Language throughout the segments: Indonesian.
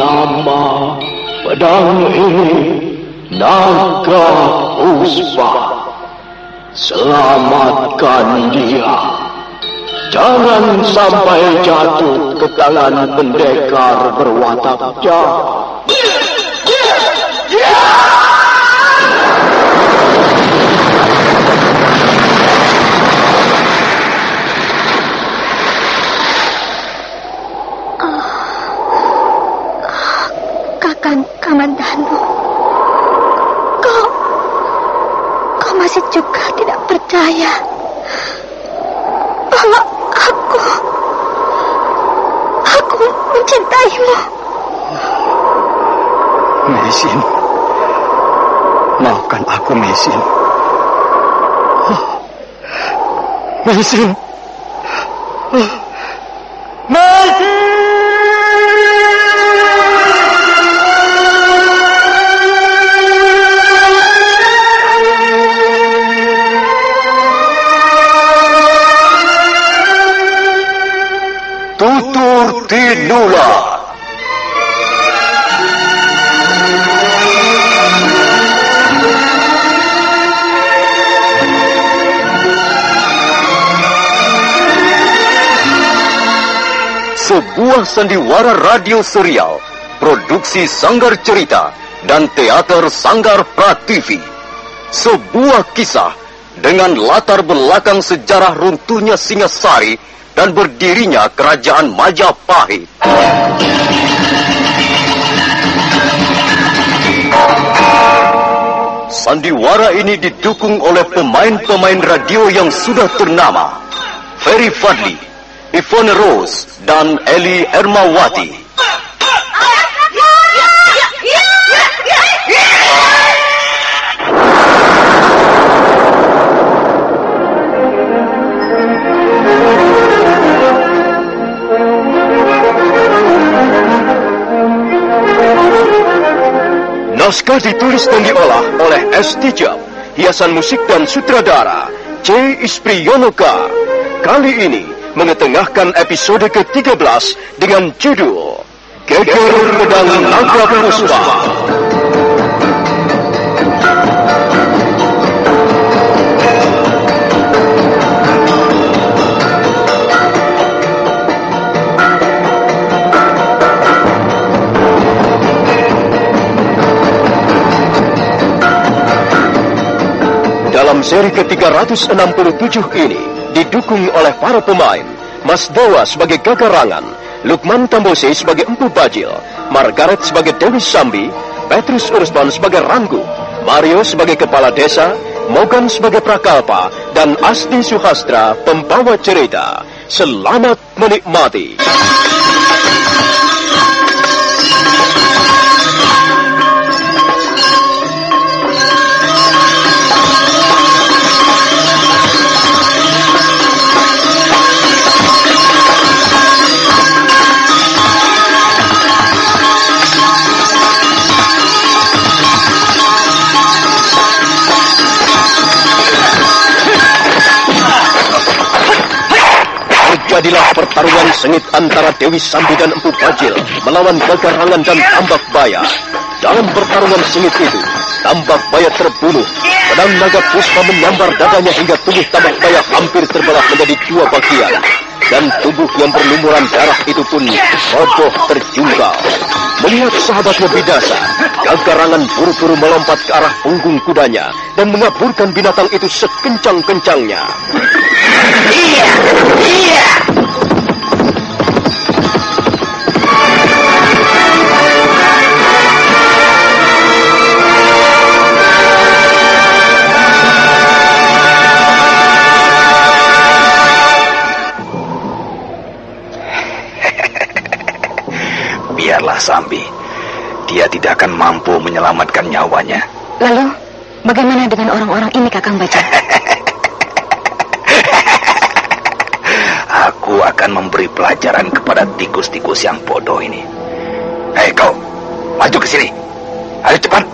nama pedang ini Naga Puspa. Selamatkan dia. Jangan sampai jatuh ke tangan pendekar berwatak jahat. Kakang Kamandanu, kau masih juga tidak percaya bahwa aku mencintaimu. Mesin, maafkan aku, Mesin. Mesin. Mesin! Tutur Tinula. Sebuah sandiwara radio serial, produksi Sanggar Cerita dan Teater Sanggar Prativi. Sebuah kisah dengan latar belakang sejarah runtuhnya Singasari dan berdirinya Kerajaan Majapahit. Sandiwara ini didukung oleh pemain-pemain radio yang sudah ternama, Ferry Fadli, Yvonne Rose, dan Eli Ermawati. Naskah ditulis dan diolah oleh S. Tijab, hiasan musik dan sutradara C. Ispriyonoka. Kali ini mengetengahkan episode ke-13 dengan judul Geger Pedang Naga Puspa. Dalam seri ke-367 ini didukung oleh para pemain Mas Dewa sebagai Gagarangan, Lukman Tambose sebagai Empu Bajil, Margaret sebagai Dewi Sambi, Petrus Ursman sebagai Ranggu, Mario sebagai Kepala Desa, Mogan sebagai Prakalpa, dan Asdi Suhastra pembawa cerita. Selamat menikmati. Terjadilah pertarungan sengit antara Dewi Sambi dan Empu Bajil melawan Gagarangan dan Tambak Baya. Dalam pertarungan sengit itu, Tambak Baya terbunuh. Pedang Naga Puspa menyambar dadanya hingga tubuh Tambak Baya hampir terbelah menjadi dua bagian. Dan tubuh yang berlumuran darah itu pun roboh terjungkal. Melihat sahabatnya binasa, Gagarangan buru-buru melompat ke arah punggung kudanya dan mengaburkan binatang itu sekencang-kencangnya. Iya! Iya! Biarlah Sambi. Dia tidak akan mampu menyelamatkan nyawanya. Lalu, bagaimana dengan orang-orang ini, Kakang Bajil? Aku akan memberi pelajaran kepada tikus-tikus yang bodoh ini. Hei kau, maju ke sini. Ayo cepat,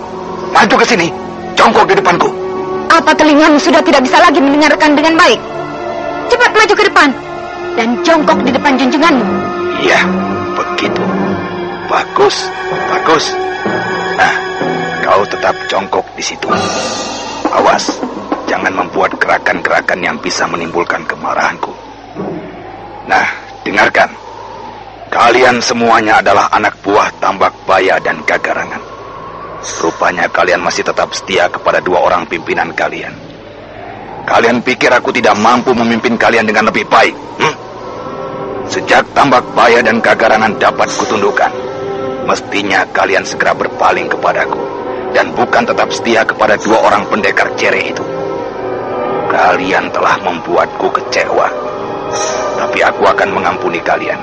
maju ke sini. Jongkok di depanku. Apa telingamu sudah tidak bisa lagi mendengarkan dengan baik? Cepat maju ke depan dan jongkok di depan junjunganmu. Iya, begitu. Bagus, bagus. Nah, kau tetap jongkok di situ. Awas, jangan membuat gerakan-gerakan yang bisa menimbulkan kemarahanku. Nah, dengarkan. Kalian semuanya adalah anak buah Tambak Baya dan Gagarangan. Rupanya kalian masih tetap setia kepada dua orang pimpinan kalian. Kalian pikir aku tidak mampu memimpin kalian dengan lebih baik? Sejak Tambak Baya dan Gagarangan dapat kutundukkan, mestinya kalian segera berpaling kepadaku dan bukan tetap setia kepada dua orang pendekar cere itu. Kalian telah membuatku kecewa, tapi aku akan mengampuni kalian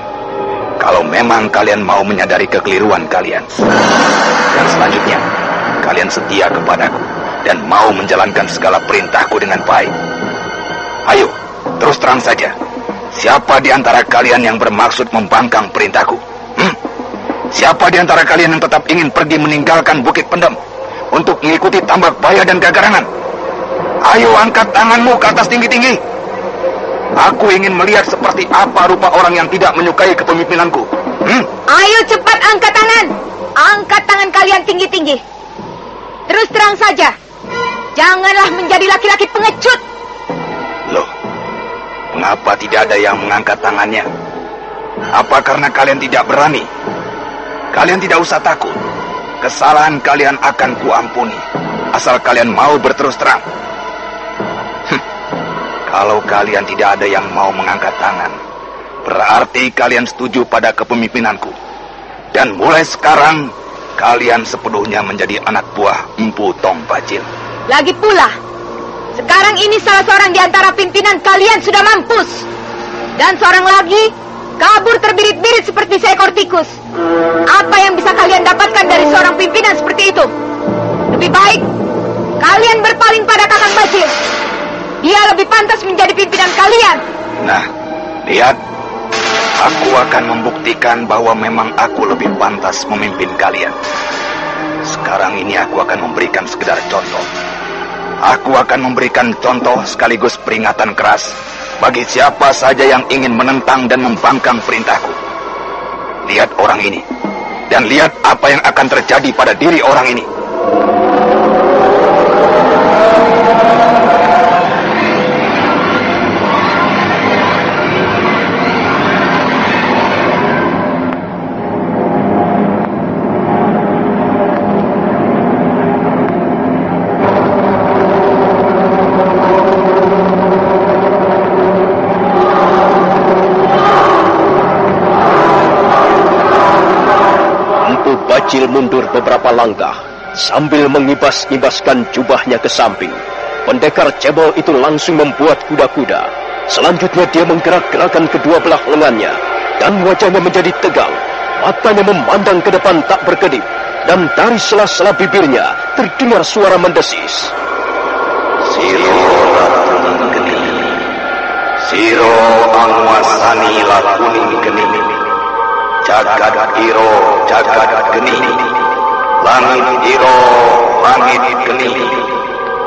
kalau memang kalian mau menyadari kekeliruan kalian. Dan selanjutnya, kalian setia kepadaku dan mau menjalankan segala perintahku dengan baik. Ayo, terus terang saja. Siapa di antara kalian yang bermaksud membangkang perintahku? Siapa di antara kalian yang tetap ingin pergi meninggalkan Bukit Pendem untuk mengikuti Tambak Baya dan Gagarangan? Ayo angkat tanganmu ke atas tinggi-tinggi. Aku ingin melihat seperti apa rupa orang yang tidak menyukai kepemimpinanku. Ayo cepat angkat tangan. Angkat tangan kalian tinggi-tinggi. Terus terang saja. Janganlah menjadi laki-laki pengecut. Loh, mengapa tidak ada yang mengangkat tangannya? Apa karena kalian tidak berani? Kalian tidak usah takut. Kesalahan kalian akan kuampuni, asal kalian mau berterus terang. Kalau kalian tidak ada yang mau mengangkat tangan, berarti kalian setuju pada kepemimpinanku. Dan mulai sekarang, kalian sepenuhnya menjadi anak buah Empu Tong Bajil. Lagi pula, sekarang ini salah seorang di antara pimpinan kalian sudah mampus. Dan seorang lagi kabur terbirit-birit seperti seekor tikus. Apa yang bisa kalian dapatkan dari seorang pimpinan seperti itu? Lebih baik kalian berpaling pada Kakang Bajil. Dia lebih pantas menjadi pimpinan kalian. Nah, lihat. Aku akan membuktikan bahwa memang aku lebih pantas memimpin kalian. Sekarang ini aku akan memberikan sekedar contoh. Aku akan memberikan contoh sekaligus peringatan keras bagi siapa saja yang ingin menentang dan membangkang perintahku. Lihat orang ini, dan lihat apa yang akan terjadi pada diri orang ini. Bajil mundur beberapa langkah sambil mengibas-ibaskan jubahnya ke samping. Pendekar cebol itu langsung membuat kuda-kuda. Selanjutnya dia menggerak-gerakkan kedua belah lengannya dan wajahnya menjadi tegang. Matanya memandang ke depan tak berkedip, dan dari sela-sela bibirnya terdengar suara mendesis. Siro Ratuning Geni, Siro Angwasani Lakuning Geni, Jagat Iro Jagat Geni, Langit Iro Langit Geni,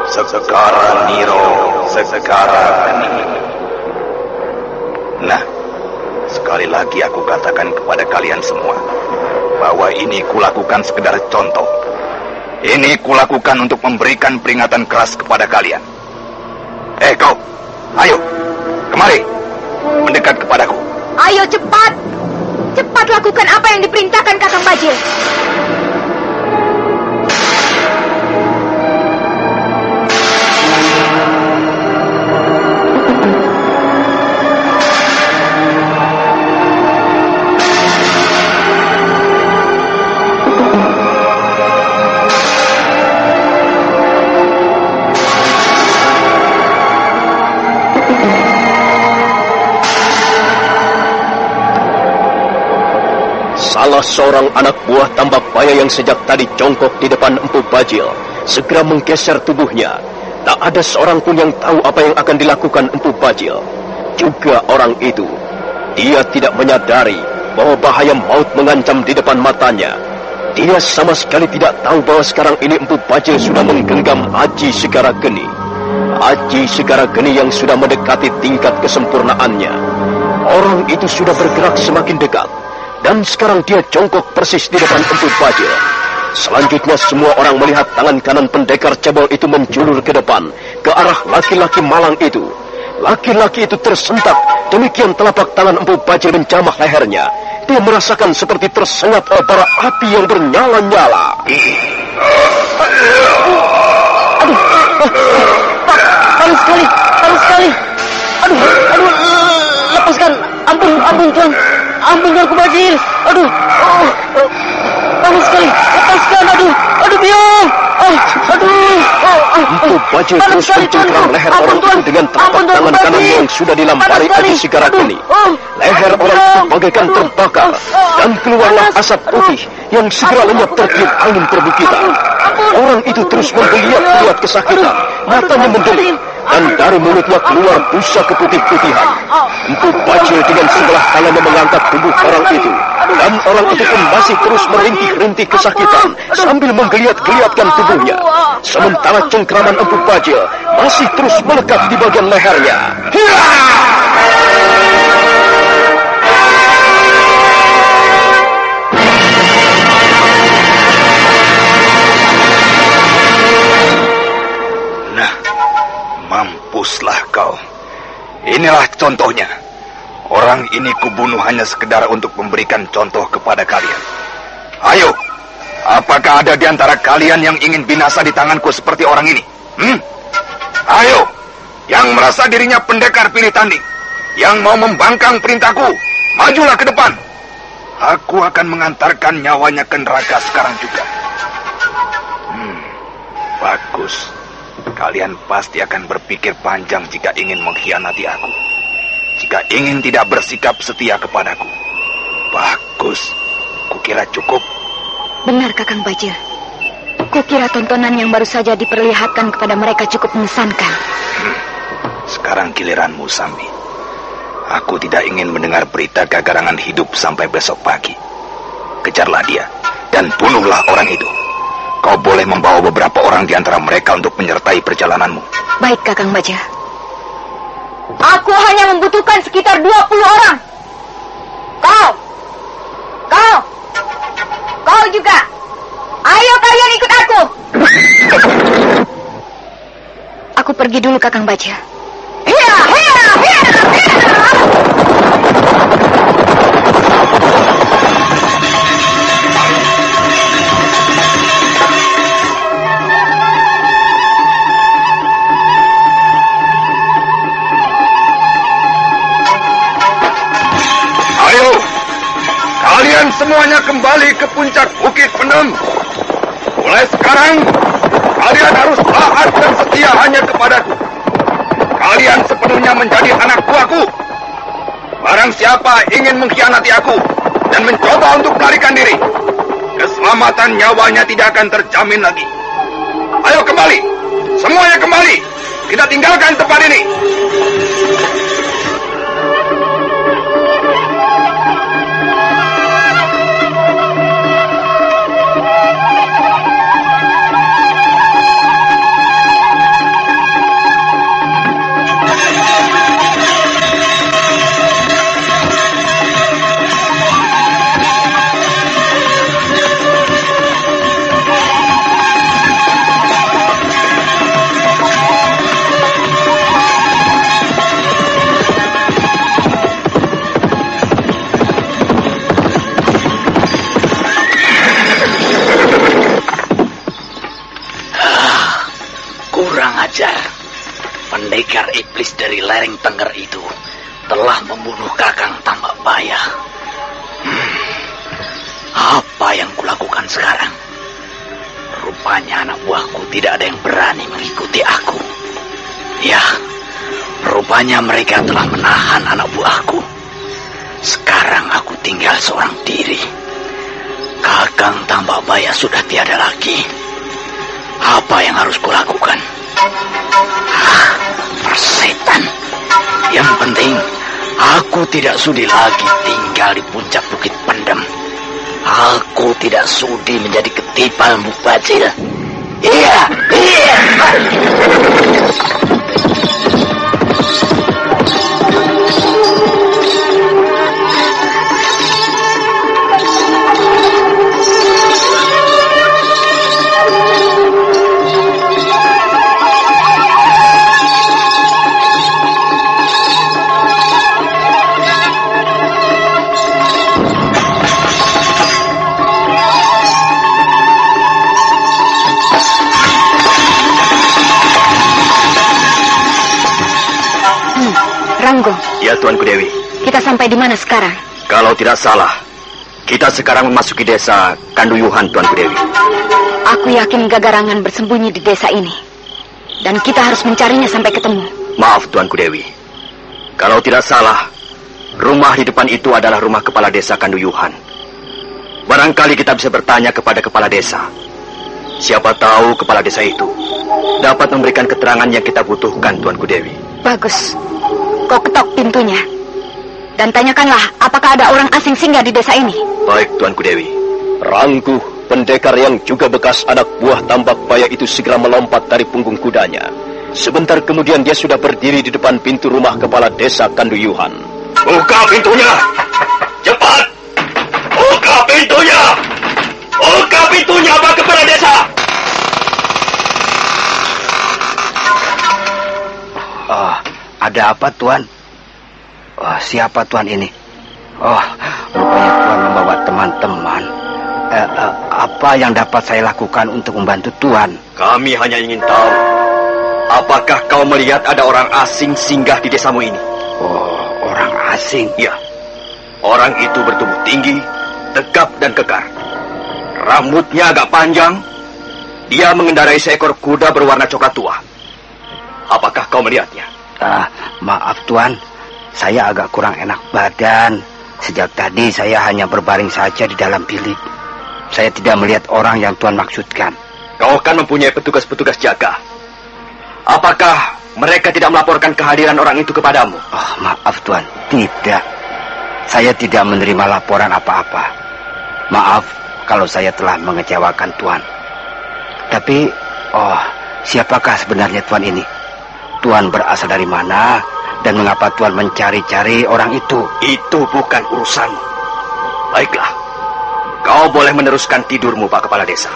Sekara Niro Sekara Geni. Nah, sekali lagi aku katakan kepada kalian semua bahwa ini kulakukan sekedar contoh. Ini kulakukan untuk memberikan peringatan keras kepada kalian. Kau, ayo, kemari, mendekat kepadaku. Ayo cepat. Cepat lakukan apa yang diperintahkan Kakang Bajil. Salah seorang anak buah Tambak Baya yang sejak tadi jongkok di depan Empu Bajil segera menggeser tubuhnya. Tak ada seorang pun yang tahu apa yang akan dilakukan Empu Bajil. Juga orang itu, dia tidak menyadari bahwa bahaya maut mengancam di depan matanya. Dia sama sekali tidak tahu bahwa sekarang ini Empu Bajil sudah menggenggam Aji Segara Geni. Aji Segara Geni yang sudah mendekati tingkat kesempurnaannya. Orang itu sudah bergerak semakin dekat, Dan sekarang dia jongkok persis di depan Empu Bajil. Selanjutnya semua orang melihat tangan kanan pendekar cebol itu menjulur ke depan, ke arah laki-laki malang itu. Laki-laki itu tersentak, demikian telapak tangan Empu Bajil menjamah lehernya. Dia merasakan seperti tersengat oleh bara api yang bernyala-nyala. Aduh, panas sekali. Aduh, lepaskan. Ampun Tuan. Ampun Tuan Bajil. Aduh, panas sekali. Lepaskan, aduh biar. Empu Bajil terus mencengkram leher orang itu dengan telapak tangan kanan yang sudah dilampari api sigara geni. Leher orang itu bagaikan terbakar dan keluarlah asap putih yang segera lenyap tertiup angin perbukitan. Orang itu terus menggeliat kesakitan, matanya mendelik, dan dari mulutnya keluar busa keputih-putihan. Empu Bajil dengan sebelah tangannya mengangkat tubuh orang itu, dan orang itu pun masih terus merintih-rintih kesakitan sambil menggeliat-geliatkan tubuhnya. Sementara cengkraman Empu Bajil masih terus melekat di bagian lehernya. Mampuslah kau. Inilah contohnya. Orang ini kubunuh hanya sekedar untuk memberikan contoh kepada kalian. Ayo, apakah ada di antara kalian yang ingin binasa di tanganku seperti orang ini? Ayo, yang merasa dirinya pendekar pilih tanding, yang mau membangkang perintahku, majulah ke depan. Aku akan mengantarkan nyawanya ke neraka sekarang juga. Bagus. Kalian pasti akan berpikir panjang jika ingin mengkhianati aku. Jika ingin tidak bersikap setia kepadaku. Bagus. Kukira cukup. Benar Kakang Bajil. Kukira tontonan yang baru saja diperlihatkan kepada mereka cukup mengesankan. Sekarang giliranmu, Sambi. Aku tidak ingin mendengar berita kagarangan hidup sampai besok pagi. Kejarlah dia dan bunuhlah orang itu. Kau boleh membawa beberapa orang di antara mereka untuk menyertai perjalananmu. Baik, Kakang Bajil. Aku hanya membutuhkan sekitar 20 orang. Kau juga. Ayo kalian ikut aku. Aku pergi dulu, Kakang Bajil. Hiya! Kalian semuanya kembali ke puncak Bukit Pendem. Mulai sekarang, kalian harus taat dan setia hanya kepadaku. Kalian sepenuhnya menjadi anak buahku. Barang siapa ingin mengkhianati aku dan mencoba untuk melarikan diri, keselamatan nyawanya tidak akan terjamin lagi. Ayo kembali, semuanya kembali. Kita tinggalkan tempat ini. Pendekar iblis dari lereng Tengger itu telah membunuh Kakang Tambak Baya. Apa yang kulakukan sekarang? Rupanya anak buahku tidak ada yang berani mengikuti aku. Ya, rupanya mereka telah menahan anak buahku. Sekarang aku tinggal seorang diri. Kakang Tambak Baya sudah tiada lagi. Apa yang harus kulakukan? Persetan. Yang penting, aku tidak sudi lagi tinggal di puncak Bukit Pendem. Aku tidak sudi menjadi ketipan Empu Bajil. Iya. sampai di mana sekarang? Kalau tidak salah, kita sekarang memasuki desa Kanduyuhan, Tuanku Dewi. Aku yakin Gagarangan bersembunyi di desa ini. Dan kita harus mencarinya sampai ketemu. Maaf, Tuanku Dewi. Kalau tidak salah, rumah di depan itu adalah rumah kepala desa Kanduyuhan. Barangkali kita bisa bertanya kepada kepala desa. Siapa tahu kepala desa itu dapat memberikan keterangan yang kita butuhkan, Tuanku Dewi. Bagus. Kau ketok pintunya. Dan tanyakanlah apakah ada orang asing singgah di desa ini. Baik, Tuanku Dewi. Rangkuh, pendekar yang juga bekas anak buah Tambak Baya itu segera melompat dari punggung kudanya. Sebentar kemudian dia sudah berdiri di depan pintu rumah kepala desa Kanduyuhan. Buka pintunya! Cepat! Buka pintunya! Buka pintunya, Pak Kepala Desa! Ada apa, Tuan? Siapa Tuan ini? Rupanya Tuan membawa teman-teman. Apa yang dapat saya lakukan untuk membantu Tuan? Kami hanya ingin tahu, apakah kau melihat ada orang asing singgah di desamu ini? Orang asing? Ya. Orang itu bertubuh tinggi, tegap dan kekar. Rambutnya agak panjang. Dia mengendarai seekor kuda berwarna coklat tua. Apakah kau melihatnya? Maaf Tuan, saya agak kurang enak badan. Sejak tadi saya hanya berbaring saja di dalam bilik. Saya tidak melihat orang yang Tuan maksudkan. Kau kan mempunyai petugas-petugas jaga. Apakah mereka tidak melaporkan kehadiran orang itu kepadamu? Maaf Tuan, tidak. Saya tidak menerima laporan apa-apa. Maaf kalau saya telah mengecewakan Tuan. Tapi, siapakah sebenarnya Tuan ini? Tuan berasal dari mana? Dan mengapa Tuan mencari-cari orang itu? Itu bukan urusanmu. Baiklah, kau boleh meneruskan tidurmu, Pak Kepala Desa.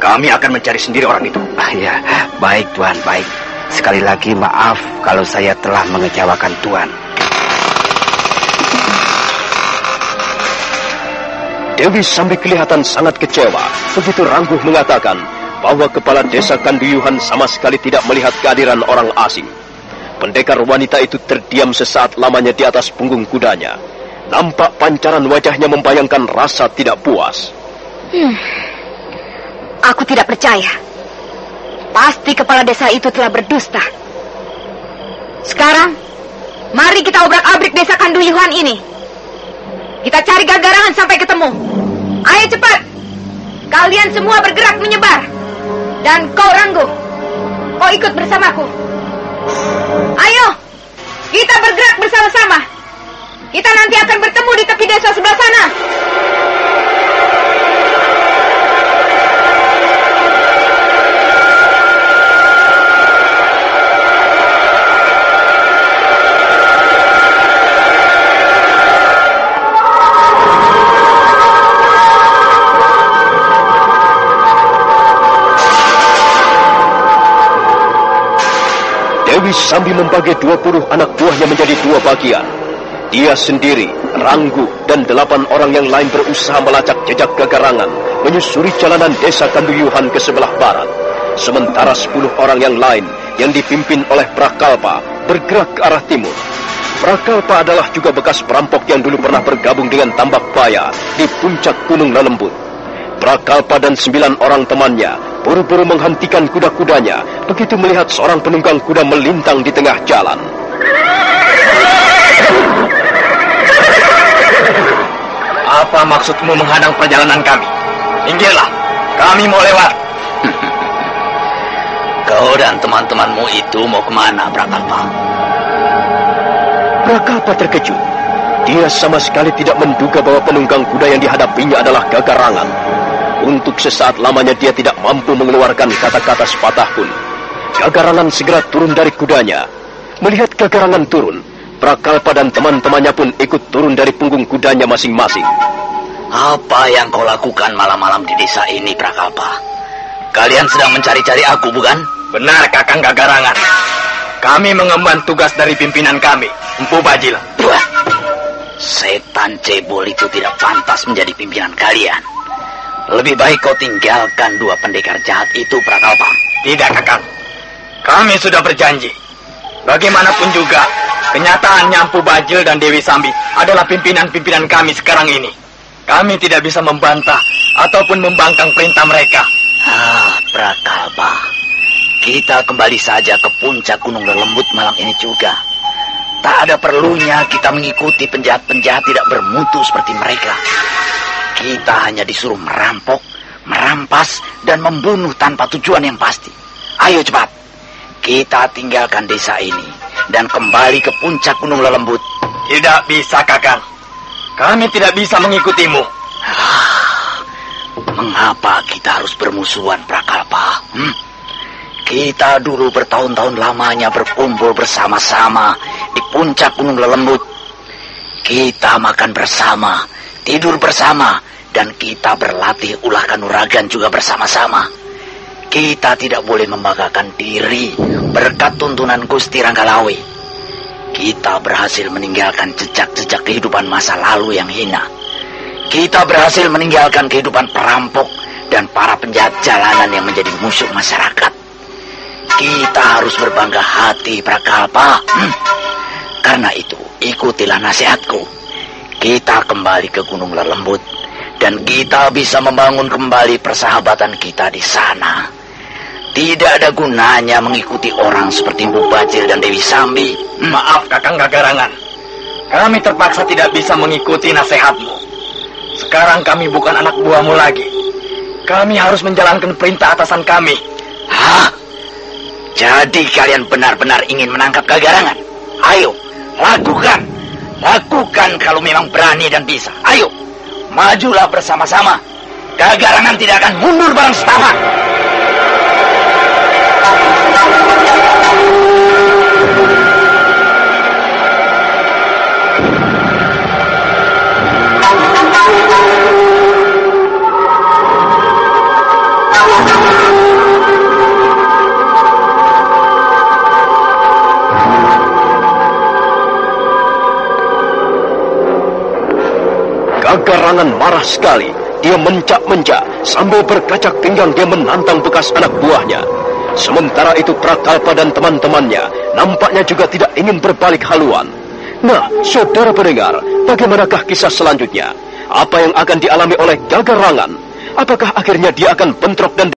Kami akan mencari sendiri orang itu. Ya, baik Tuan, baik. Sekali lagi maaf kalau saya telah mengecewakan Tuan. Dewi sambil kelihatan sangat kecewa. Begitu Rangkuh mengatakan bahwa kepala desa Kanduyuhan sama sekali tidak melihat kehadiran orang asing. Pendekar wanita itu terdiam sesaat lamanya di atas punggung kudanya. Nampak pancaran wajahnya membayangkan rasa tidak puas. Aku tidak percaya. Pasti kepala desa itu telah berdusta. Sekarang, mari kita obrak-abrik desa Kanduyuhan ini. Kita cari Gagarangan sampai ketemu. Ayo cepat. Kalian semua bergerak menyebar. Dan kau Rangkuh, kau ikut bersamaku. Ayo, kita bergerak bersama-sama. Kita nanti akan bertemu di tepi desa sebelah sana. Dewi sambil membagi 20 anak buahnya menjadi 2 bagian. Dia sendiri, Rangkuh, dan 8 orang yang lain berusaha melacak jejak Gagarangan, menyusuri jalanan desa Kanduyuhan ke sebelah barat. Sementara 10 orang yang lain yang dipimpin oleh Prakalpa bergerak ke arah timur. Prakalpa adalah juga bekas perampok yang dulu pernah bergabung dengan Tambak Baya di puncak Gunung Lelembut. Prakalpa dan 9 orang temannya buru-buru menghentikan kuda-kudanya begitu melihat seorang penunggang kuda melintang di tengah jalan. Apa maksudmu menghadang perjalanan kami? Minggirlah, kami mau lewat. Kau dan teman-temanmu itu mau kemana, Prakalpa? Prakalpa terkejut. Dia sama sekali tidak menduga bahwa penunggang kuda yang dihadapinya adalah Gagarangan. Untuk sesaat lamanya dia tidak mampu mengeluarkan kata-kata sepatah pun. Gagarangan segera turun dari kudanya. Melihat Gagarangan turun, Prakalpa dan teman-temannya pun ikut turun dari punggung kudanya masing-masing. Apa yang kau lakukan malam-malam di desa ini, Prakalpa? Kalian sedang mencari-cari aku, bukan? Benar, Kakang Gagarangan. Kami mengemban tugas dari pimpinan kami, Empu Bajil. Wah, setan cebol itu tidak pantas menjadi pimpinan kalian. Lebih baik kau tinggalkan 2 pendekar jahat itu, Prakalpa. Tidak, Kakang. Kami sudah berjanji. Bagaimanapun juga, Kenyataannya Empu Bajil dan Dewi Sambi adalah pimpinan-pimpinan kami sekarang ini. Kami tidak bisa membantah ataupun membangkang perintah mereka. Prakalpa, kita kembali saja ke puncak Gunung Lelembut malam ini juga. Tak ada perlunya kita mengikuti penjahat-penjahat tidak bermutu seperti mereka. Kita hanya disuruh merampok, merampas, dan membunuh tanpa tujuan yang pasti. Ayo cepat, kita tinggalkan desa ini dan kembali ke puncak Gunung Lelembut. Tidak bisa, Kakang. Kami tidak bisa mengikutimu. Mengapa kita harus bermusuhan, Prakalpa? Kita dulu bertahun-tahun lamanya berkumpul bersama-sama di puncak Gunung Lelembut. Kita makan bersama, tidur bersama, dan kita berlatih ulah kanuragan juga bersama-sama. Kita tidak boleh membanggakan diri berkat tuntunan Gusti Ranggalawi. Kita berhasil meninggalkan jejak-jejak kehidupan masa lalu yang hina. Kita berhasil meninggalkan kehidupan perampok dan para penjahat jalanan yang menjadi musuh masyarakat. Kita harus berbangga hati, Prakalpa. Karena itu, ikutilah nasihatku. Kita kembali ke Gunung Lelembut dan kita bisa membangun kembali persahabatan kita di sana. Tidak ada gunanya mengikuti orang seperti Empu Bajil dan Dewi Sambi. Maaf, Kakang Gagarangan. Kami terpaksa tidak bisa mengikuti nasihatmu. Sekarang kami bukan anak buahmu lagi. Kami harus menjalankan perintah atasan kami. Jadi kalian benar-benar ingin menangkap Gagarangan? Ayo, lakukan. Lakukan kalau memang berani dan bisa. Ayo, majulah bersama-sama. Gagarangan tidak akan mundur bareng setapak. Gagarangan marah sekali. Dia mencak-mencak sambil berkacak pinggang dia menantang bekas anak buahnya. Sementara itu Prakalpa dan teman-temannya nampaknya juga tidak ingin berbalik haluan. Nah, saudara pendengar, bagaimanakah kisah selanjutnya? Apa yang akan dialami oleh Gagarangan? Apakah akhirnya dia akan bentrok dan